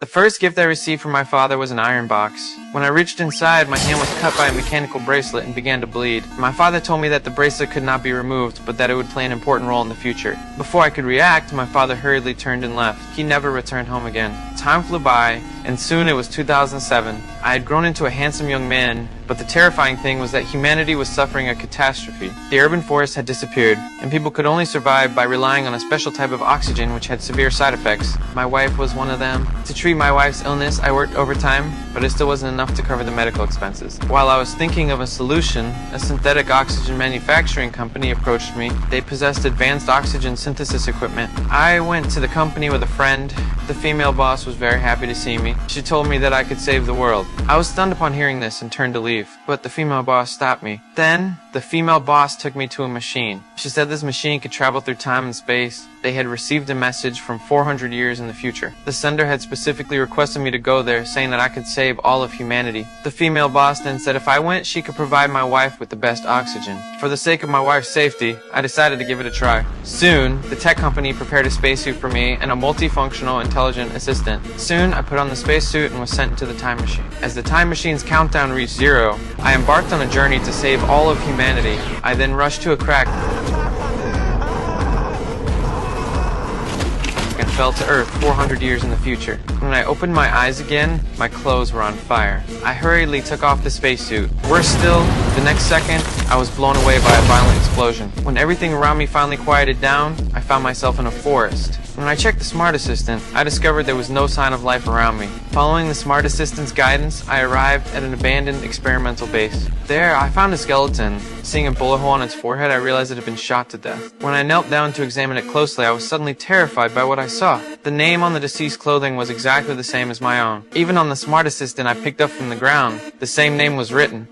The first gift I received from my father was an iron box. When I reached inside, my hand was cut by a mechanical bracelet and began to bleed. My father told me that the bracelet could not be removed, but that it would play an important role in the future. Before I could react, my father hurriedly turned and left. He never returned home again. Time flew by, and soon it was 2007. I had grown into a handsome young man, but the terrifying thing was that humanity was suffering a catastrophe. The urban forest had disappeared, and people could only survive by relying on a special type of oxygen which had severe side effects. My wife was one of them. To treat my wife's illness, I worked overtime, but it still wasn't enough to cover the medical expenses. While I was thinking of a solution, a synthetic oxygen manufacturing company approached me. They possessed advanced oxygen synthesis equipment. I went to the company with a friend. The female boss was very happy to see me. She told me that I could save the world. I was stunned upon hearing this and turned to leave, but the female boss stopped me. Then, the female boss took me to a machine. She said this machine could travel through time and space. They had received a message from 400 years in the future. The sender had specifically requested me to go there, saying that I could save all of humanity. The female boss then said if I went, she could provide my wife with the best oxygen. For the sake of my wife's safety, I decided to give it a try. Soon, the tech company prepared a spacesuit for me and a multifunctional intelligent assistant. Soon, I put on the spacesuit and was sent into the time machine. As the time machine's countdown reached 0, I embarked on a journey to save all of humanity. I then rushed to a crack and fell to Earth 400 years in the future. When I opened my eyes again, my clothes were on fire. I hurriedly took off the spacesuit. Worse still, the next second, I was blown away by a violent explosion. When everything around me finally quieted down, I found myself in a forest. When I checked the Smart Assistant, I discovered there was no sign of life around me. Following the Smart Assistant's guidance, I arrived at an abandoned experimental base. There, I found a skeleton. Seeing a bullet hole on its forehead, I realized it had been shot to death. When I knelt down to examine it closely, I was suddenly terrified by what I saw. The name on the deceased's clothing was exactly the same as my own. Even on the Smart Assistant I picked up from the ground, the same name was written.